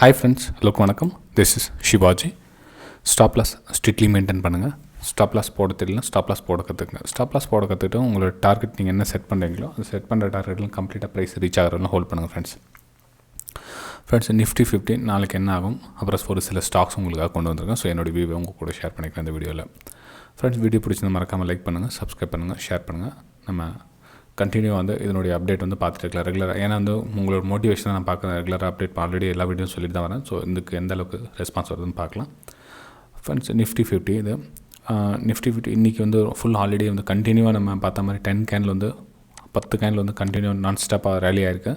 Hi friends, welcome வணக்கம். This is Shivaji. Stop loss strictly maintain பண்ணுங்கள். Stop loss போட தெரியல, ஸ்டாப் லாஸ் போட கற்றுக்குங்க. ஸ்டாப் லாஸ் போட கற்றுக்கிட்டு உங்களோட டார்கெட் நீங்கள் என்ன செட் பண்ணுறீங்களோ அந்த செட் பண்ணுற டார்கெட்டில் கம்ப்ளீட்டாக ப்ரைஸ் ரீச் ஆகிறதுலாம் ஹோல்ட் பண்ணுங்கள் ஃப்ரெண்ட்ஸ். Nifty 50 நாளைக்கு என்ன ஆகும், அப்புறம் ஒரு சில ஸ்டாக்ஸ் உங்களுக்காக கொண்டு வந்திருக்கேன். ஸோ என்னோடய வியூவை உங்கள் கூட ஷேர் பண்ணிக்கிறேன் இந்த வீடியோவில். ஃப்ரெண்ட்ஸ், வீடியோ பிடிச்சிருந்தா மறக்காமல் லைக் பண்ணுங்கள், சப்ஸ்கிரைப் பண்ணுங்கள், ஷேர் பண்ணுங்கள். நம்ம கண்டினியூ இதனுடைய அப்டேட் பார்த்துட்டு இருக்கலாம் ரெகுலராக. ஏன்னா உங்களோட மோட்டிவேஷனை நான் பார்க்குறேன். ரெகுலராக அப்டேட் ஆல்ரெடி எல்லா வீடியோவும் சொல்லிட்டு தான் வரேன். ஸோ இதுக்கு எந்த அளவுக்கு ரெஸ்பான்ஸ் வருதுன்னு பார்க்கலாம். ஃப்ரெண்ட்ஸ், Nifty 50 இது Nifty 50 இன்றைக்கி ஃபுல் ஹாலிடே கண்டினியூவாக நம்ம பார்த்த மாதிரி 10 கேனில் கண்டினியூ நான் ஸ்டாப்பாக ரேலி ஆகிருக்கு.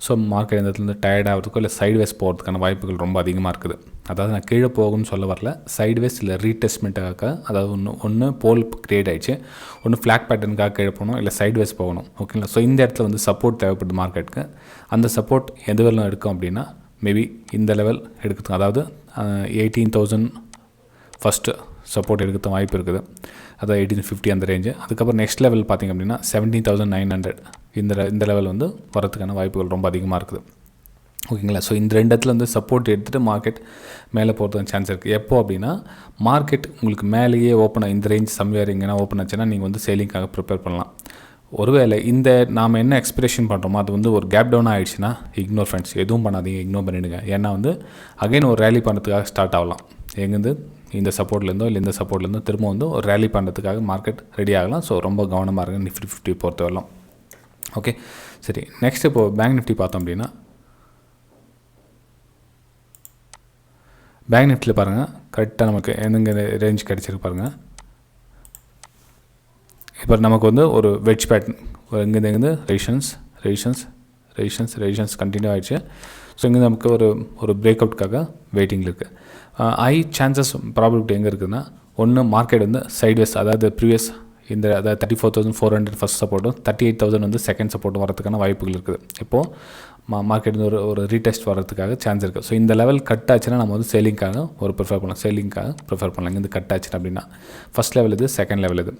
ஸோ மார்க்கெட் இந்த இடத்துல டயர்ட் ஆகிறதுக்கோ இல்லை சைட்வேஸ் போகிறதுக்கான வாய்ப்புகள் ரொம்ப அதிகமாக இருக்குது. அதாவது நான் கீழே போகும்னு சொல்ல வரல, சைட்வேஸ் இல்லை ரீடெஸ்ட்மெண்ட்டுக்காக, அதாவது ஒன்று போல் கிரியேட் ஆகிடுச்சு, ஒன்று ஃப்ளாக் பேட்டர்னுக்காக கீழே போகணும், இல்லை சைட்வேஸ் போகணும். ஓகேங்களா? ஸோ இந்த இடத்துல சப்போர்ட் தேவைப்படுது மார்க்கெட்டுக்கு. அந்த சப்போர்ட் எது வரலாம் எடுக்கும் அப்படின்னா மேபி இந்த லெவல் எடுக்கிறதுக்கு, அதாவது 18,000 ஃபஸ்ட்டு சப்போர்ட் எடுக்கிறது வாய்ப்பு இருக்குது. அதாவது 1850 அந்த ரேஞ்சு. அதுக்கப்புறம் நெக்ஸ்ட் லெவல் பார்த்திங்க அப்படின்னா 17,900 இந்த லெவல் வரதுக்கான வாய்ப்புகள் ரொம்ப அதிகமாக இருக்குது. ஓகேங்களா? ஸோ இந்த ரெண்டு இடத்துல சப்போர்ட் எடுத்துகிட்டு மார்க்கெட் மேலே போகிறதுக்கு சான்ஸ் இருக்குது. எப்போ அப்படின்னா மார்க்கெட் உங்களுக்கு மேலேயே ஓப்பன் இந்த ரேஞ்ச் சம்வேர் எங்கன்னா ஓப்பன் ஆச்சுன்னா நீங்கள் சேலிங்காக ப்ரிப்பேர் பண்ணலாம். ஒருவேளை இந்த நாம் என்ன எக்ஸ்பெக்டேஷன் பண்ணுறோமோ அது ஒரு கேப் டவுன் ஆகிடுச்சுன்னா இக்னோர் ஃப்ரெண்ட்ஸ், எதுவும் பண்ணாதீங்க, இக்னோர் பண்ணிவிடுங்க. ஏன்னா அகைன் ஒரு ரேலி பண்ணுறதுக்காக ஸ்டார்ட் ஆகலாம். எங்கேருந்து இந்த சப்போர்ட்லேருந்தோ இல்லை இந்த சப்போர்ட்லேருந்தோ திரும்ப ஒரு ரேலி பண்ணுறதுக்காக மார்க்கெட் ரெடி ஆகலாம். ஸோ ரொம்ப கவனமாக இருங்க Nifty 50 பொறுத்த வரலாம். ஓகே, சரி. நெக்ஸ்ட் இப்போது பேங்க் நிஃப்டி பார்த்தோம் அப்படின்னா, பேங்க் நிஃப்டியில் பாருங்கள் கரெக்டாக நமக்கு எந்தெங்க ரேஞ்ச் கிடச்சிருக்கு பாருங்கள். இப்போ நமக்கு ஒரு வெட்ஜ் பேட்டர்ன் எங்கேருந்து ரெசிஷன்ஸ் கண்டினியூ ஆகிடுச்சு. ஸோ இங்கே நமக்கு ஒரு பிரேக் அவுட்டுக்காக வெயிட்டிங்கில் இருக்குது. ஹை சான்சஸ் ப்ராபபிலிட்டி எங்கே இருக்குதுன்னா, ஒன்று மார்க்கெட் சைட்வேஸ், அதாவது ப்ரீவியஸ் அதாவது 34,400 ஃபஸ்ட் சப்போர்ட்டும் 38,000 செகண்ட் சப்போர்ட்டும் வரதுக்கான வாய்ப்புகள் இருக்குது. இப்போது மார்க்கெட் ஒரு ரீடெஸ்ட் வரதுக்காக சான்ஸ் இருக்குது. ஸோ இந்த லெவல் கட் ஆச்சுன்னா நம்ம சேலிங்காக ப்ரிஃபர் பண்ணலாம். இங்கே கட் ஆச்சுன்னா அப்படின்னா ஃபஸ்ட் லெவல் இது, செகண்ட் லெவல் இது.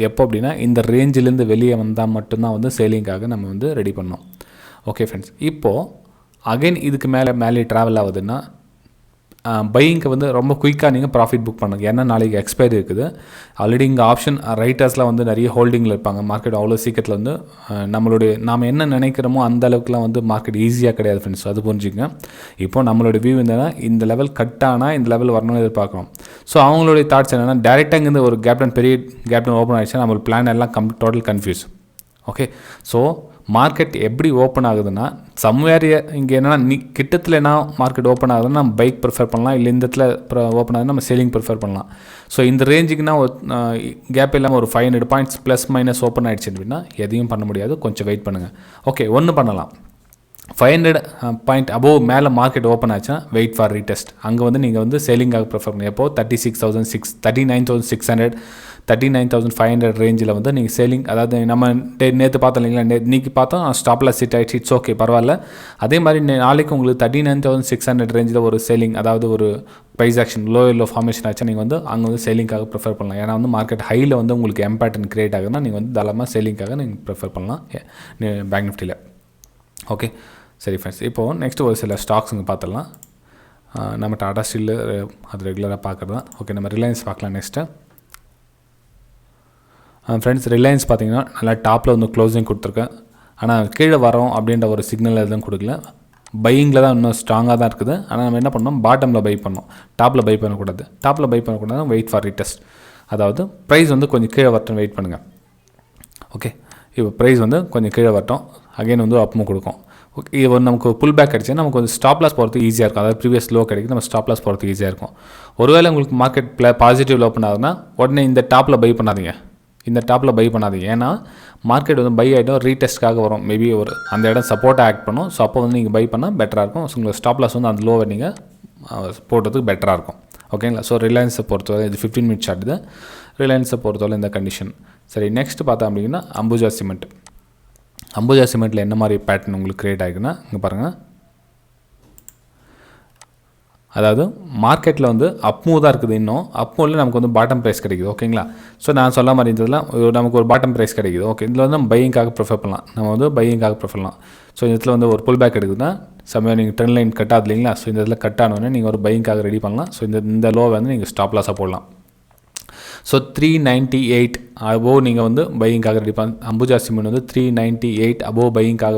எப்போ அப்படின்னா இந்த ரேஞ்சிலேருந்து வெளியே வந்தால் மட்டும்தான் சேலிங்காக நம்ம ரெடி பண்ணோம். ஓகே ஃப்ரெண்ட்ஸ், இப்போது அகைன் இதுக்கு மேலே ட்ராவல் ஆகுதுன்னா பையிங்க்கு ரொம்ப குயிக்காக நீங்கள் ப்ராஃபிட் புக் பண்ணுங்க. ஏன்னா நாளைக்கு எக்ஸ்பைரி இருக்குது. ஆல்ரெடி இங்கே ஆப்ஷன் ரைட்டர்ஸ்லாம் நிறைய ஹோல்டிங்கில் இருப்பாங்க. மார்க்கெட் அவ்வளோ சீக்கிரத்தில் நாம் என்ன நினைக்கிறோமோ அந்த அளவுக்குலாம் மார்க்கெட் ஈஸியாக கிடையாது ஃப்ரெண்ட்ஸ், அது புரிஞ்சுங்க. இப்போ நம்மளோட வியூ என்னன்னா, இந்த லெவல் கட் ஆனால் இந்த லெவல் வரணும்னு எதிர்பார்க்கணும். ஸோ அவங்களுடைய தாட்ஸ் என்னென்னா, டேரெக்டாக இங்கேருந்து ஒரு பெரிய கேப்டன் ஓப்பன் ஆகிடுச்சுன்னா நம்ம பிளான் எல்லாம் total confuse. Okay, so market எப்படி ஓப்பன் ஆகுதுன்னா, சம்வேர் இங்கே என்னென்னா கிட்டத்தில் என்ன மார்க்கெட் ஓப்பன் ஆகுதுன்னா நம்ம பைக் ப்ரிஃபர் பண்ணலாம், இல்லை இந்த இடத்துல ஓப்பன் ஆகுதுன்னா நம்ம சேலிங் ப்ரிஃபர் பண்ணலாம். ஸோ இந்த ரேஞ்சுக்குன்னா கேப் இல்லாமல் ஒரு 500 பாயிண்ட்ஸ் ப்ளஸ் மைனஸ் ஓப்பன் ஆகிடுச்சு அப்படின்னா எதையும் பண்ண முடியாது, கொஞ்சம் வெயிட் பண்ணுங்கள். ஓகே, ஒன்று பண்ணலாம், 500 பாயிண்ட் அபோவ் மேலே மார்க்கெட் ஓப்பன் ஆச்சுன்னா வெயிட் ஃபார் ரீடெஸ்ட். அங்கே நீங்கள் சேலிங்காக ப்ரிஃபர் பண்ணி எப்போது 39,600 39,500 ரேஞ்சில் நீங்கள் சேலிங், அதாவது நம்ம நேற்று பார்த்தோம் இல்லைங்களா, இன்றைக்கி பார்த்தோம் ஸ்டாப்பில் சிட் ஆகிடுச்சு, இட்ஸ் ஓகே, பரவாயில்ல. அதே மாதிரி நாளைக்கு உங்களுக்கு 39,600 ரேஞ்சில் ஒரு சேலிங், அதாவது ஒரு ப்ரைஸ் ஆக்ஷன் லோ ஃபார்மேஷன் ஆச்சு, நீங்கள் அங்கே சேலிங்காக ப்ரிஃபர் பண்ணலாம். ஏன்னா மார்க்கெட் ஹையில் உங்களுக்கு எம்பேட்டர்ன் கிரியேட் ஆகுதுன்னா நீங்கள் தாராளமாக சேலிங்காக நீங்கள் ப்ரிஃபர் பண்ணலாம் பேங்க் நிஃப்டியில். ஓகே, சரி ஃப்ரெண்ட்ஸ், இப்போது நெக்ஸ்ட் ஒரு சில ஸ்டாக்ஸுங்க பார்த்துடலாம். நம்ம டாடா ஸ்டீல் அது ரெகுலராக பார்க்குறது தான். ஓகே, நம்ம ரிலையன்ஸ் பார்க்கலாம் நெக்ஸ்ட்டு. ஃப்ரெண்ட்ஸ், ரிலையன்ஸ் பார்த்தீங்கன்னா நல்லா டாப்பில் க்ளோசிங் கொடுத்துருக்கேன். ஆனால் கீழே வரோம் அப்படின்ற ஒரு சிக்னல் எதுவும் கொடுக்கல. பையிங்கில் தான் இன்னும் ஸ்ட்ராங்காக தான் இருக்குது. ஆனால் நம்ம என்ன பண்ணோம், பாட்டமில் பை பண்ணோம், டாப்பில் பை பண்ணக்கூடாது. வெயிட் ஃபார் ரீடெஸ்ட், அதாவது ப்ரைஸ் கொஞ்சம் கீழே வரட்டும், வெயிட் பண்ணுங்கள். ஓகே, இப்போ ப்ரைஸ் கொஞ்சம் கீழே வரட்டும், அகைன் அப்பும் கொடுக்கும். ஓகே, இது நமக்கு புல் பேக் கிடச்சி நமக்கு ஸ்டாப் லாஸ் போகிறதுக்கு ஈஸியாக இருக்கும். அதாவது ப்ரீவியஸ் லோ கிடைக்கும், நம்ம ஸ்டாப் லாஸ் போகிறதுக்கு ஈஸியாக இருக்கும். ஒருவேளை உங்களுக்கு மார்க்கெட் பாசிட்டிவ் ஓப்பன் ஆகுதுன்னா உடனே இந்த டாப்பில் பை பண்ணாதீங்க. ஏன்னா மார்க்கெட் பை ஆகிடும், ரீடெஸ்ட்காக வரும். மேபி அந்த இடம் சப்போர்ட்டாக ஆக்ட் பண்ணும். ஸோ அப்போ நீங்கள் பை பண்ணால் பெட்டராக இருக்கும். ஸோ உங்கள் ஸ்டாப் லாஸ் அந்த லோவை நீங்கள் போடுறதுக்கு பெட்டராக இருக்கும். ஓகேங்களா? ஸோ ரிலையன்ஸை பொறுத்தவரை இது 15 மினிட் சார்ட் இது. ரிலையன்ஸை பொறுத்தவரை இந்த கண்டிஷன். சரி, நெக்ஸ்ட் பார்த்தோம் அப்படின்னா அம்புஜா சிமெண்ட்டில் என்ன மாதிரி பேட்டர்ன் உங்களுக்கு க்ரியேட் ஆகிருக்குன்னா, இங்கே பாருங்கள், அதாவது மார்க்கெட்டில் அப்மூவ் தான் இருக்குது. இன்னும் அப்மூவில் நமக்கு பாட்டம் ப்ரைஸ் கிடைக்குது. ஓகேங்களா? ஸோ நான் சொல்ல மாதிரி இருந்ததுலாம் நமக்கு ஒரு பாட்டம் ப்ரைஸ் கிடைக்குது. ஓகே, இதில் நம்ம பையிங்காக ப்ரிஃபர் பண்ணலாம். ஸோ இதில் ஒரு புல் பேக் எடுக்குதுன்னா சமயம் நீங்கள் ட்ரெண்ட் லைன் கட் ஆகுது இல்லைங்களா, ஸோ இந்த இதில் கட் ஆனோடனே நீங்கள் ஒரு பையிங்காக ரெடி பண்ணலாம். ஸோ இந்த லோ வந்து நீங்கள் ஸ்டாப் லாஸாக போடலாம். ஸோ 398 அபோவ் நீங்கள் வந்து பையிங்காக ரெடி அம்புஜா சிமெண்ட் வந்து 398 அபோவ் பையிங்காக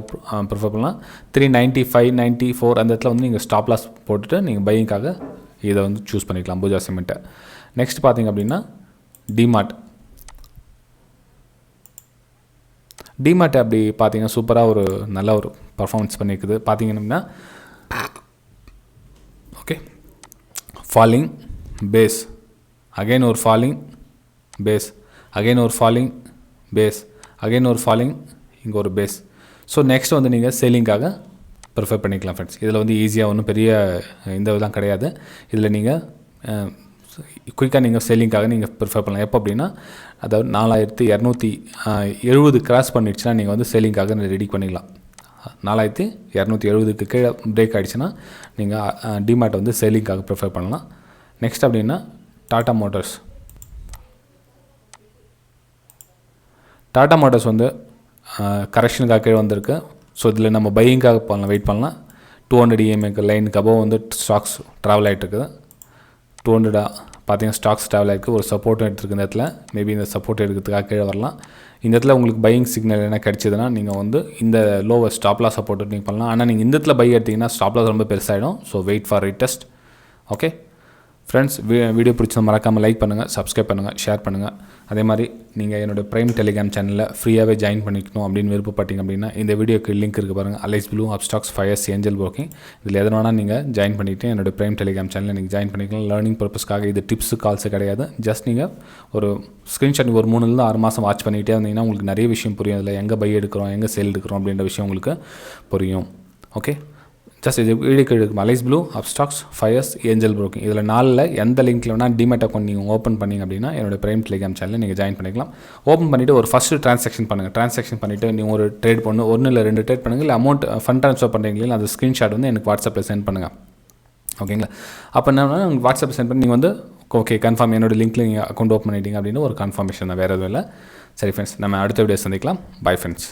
ப்ரிஃபர் பண்ணலாம். 395 94 அந்த இடத்துல வந்து நீங்கள் ஸ்டாப் லாஸ் போட்டுட்டு நீங்கள் பையிங்காக இதை வந்து சூஸ் பண்ணிக்கலாம் அம்புஜா சிமெண்ட்டை. நெக்ஸ்ட் பார்த்திங்க அப்படின்னா டிமார்ட் அப்படி பார்த்தீங்கன்னா சூப்பராக ஒரு நல்ல ஒரு பர்ஃபார்மன்ஸ் பண்ணியிருக்குது. பார்த்தீங்க அப்படின்னா ஓகே, ஃபாலிங் பேஸ், அகைன் ஒரு ஃபாலிங் பேஸ், அகைன் ஒரு ஃபாலிங் பேஸ், அகைன் ஒரு ஃபாலிங், இங்கே ஒரு பேஸ். ஸோ நெக்ஸ்ட் வந்து நீங்கள் சேலிங்காக ப்ரிஃபர் பண்ணிக்கலாம் ஃப்ரெண்ட்ஸ். இதில் வந்து ஈஸியாக ஒன்றும் பெரிய இந்த இதெல்லாம் கிடையாது. இதில் நீங்கள் குயிக்காக நீங்கள் சேலிங்காக நீங்கள் ப்ரிஃபர் பண்ணலாம். எப்போ அப்படின்னா அதாவது 4270 கிராஸ் பண்ணிடுச்சுன்னா நீங்கள் வந்து சேலிங்காக ரெடி பண்ணிக்கலாம். 4270க்கு கீழே பிரேக் ஆகிடுச்சுன்னா நீங்கள் டிமார்ட் வந்து சேலிங்காக ப்ரிஃபர் பண்ணலாம். நெக்ஸ்ட் அப்படின்னா டாடா மோட்டர்ஸ் வந்து கரெக்ஷனுக்காக கீழே வந்திருக்கு. ஸோ இதில் நம்ம பையிங்காக பண்ணலாம், வெயிட் பண்ணலாம். 200 EMA லைனுக்கு அபோவ் வந்து ஸ்டாக்ஸ் ட்ராவல் ஆகிட்டு இருக்குது. 200 பார்த்தீங்கன்னா ஸ்டாக்ஸ் ட்ராவல் ஆகிருக்கு. ஒரு சப்போர்ட்டும் எடுத்துருக்கு இந்த இடத்துல. மேபி இந்த சப்போர்ட் எடுக்கிறதுக்காக கீழே வரலாம். இந்த இடத்துல உங்களுக்கு பையிங் சிக்னல் என்ன கிடச்சிதுன்னா நீங்கள் வந்து இந்த லோவை ஸ்டாப் லாஸை போட்டு நீங்கள் பண்ணலாம். ஆனால் நீங்கள் இந்த இடத்துல பை எடுத்திங்கன்னா ஸ்டாப் லாஸ் ரொம்ப பெருசாகிடும். So wait for retest. Okay friends, video பிடிச்சது மறக்காமல் லைக் பண்ணுங்கள், சப்ஸ்கிரைப் பண்ணுங்கள், ஷேர் பண்ணுங்கள். அதே மாதிரி நீங்கள் என்னோடய ப்ரைம் டெலிகிராம் சேனலில் ஃப்ரீயாகவே ஜாயின் பண்ணிக்கணும் அப்படின்னு விருப்பப்பட்டீங்க அப்படின்னா இந்த வீடியோக்கு லிங்க் இருக்குது பாருங்கள். Alice Blue Upstox 5S Angel Broking. இதில் எதனா வேணால் நீங்கள் ஜாயின் பண்ணிவிட்டு என்னோடய ப்ரைம் டெலிகிராம் சேனலில் நீங்கள் ஜாயின் பண்ணிக்கலாம். லேர்னிங் பர்பஸ்க்காக இது டிப்ஸு கால்ஸு கிடையாது. ஜஸ்ட் நீங்கள் ஒரு ஸ்க்ரீன்ஷாட் ஒரு 3 to 6 மாதம் வாட்ச் பண்ணிக்கிட்டே இருந்தீங்கன்னா உங்களுக்கு நிறைய விஷயம் புரியும். அதில் எங்கே பை எடுக்கிறோம், எங்கே சேல் எடுக்கிறோம் அப்படின்ற விஷயம் உங்களுக்கு புரியும். ஓகே, ஜஸ்ட் இது வீடியோக்கு எடுக்கும் Alice Blue Upstox 5S Angel Broking. இதில் 4ல் எந்த லிங்க்கில் வேணால் டிமேட் அக்கௌண்ட் நீங்கள் ஓப்பன் பண்ணிங்க அப்படின்னா என்னோட ப்ரைம் டெலிகிராம் சேனலில் நீங்கள் ஜாயின் பண்ணிக்கலாம். ஓப்பன் பண்ணிவிட்டு ஒரு ஃபஸ்ட்டு ட்ரான்சாக்ஷன் பண்ணுங்கள். ட்ரான்சாக்ஷன் பண்ணிவிட்டு நீங்கள் ஒரு ட்ரேட் பண்ணணும், 1 இல்லை 2 ட்ரேட் பண்ணுங்கள். இல்லை அமௌண்ட் ஃபண்ட் ட்ரான்ஸ்ஃபர் பண்ணுறீங்களா அந்த ஸ்க்ரீன்ஷாட் வந்து எனக்கு வாட்ஸ்அப்பில் சென்ட் பண்ணுங்கள். ஓகேங்களா? அப்போ என்ன உங்களுக்கு வாட்ஸ்அப்பில் சென்ட் பண்ணி நீங்கள் வந்து ஓகே கன்ஃபார்ம் என்னோட லிங்க்கில் நீங்கள் அக்கௌண்ட் ஓப்பன் பண்ணிட்டீங்க அப்படின்னு ஒரு கன்ஃபர்மேஷன் தான், வேறு எதுவும் இல்லை. சரி ஃப்ரெண்ட்ஸ், நம்ம அடுத்த வீடியோ சந்திக்கலாம். Bye friends.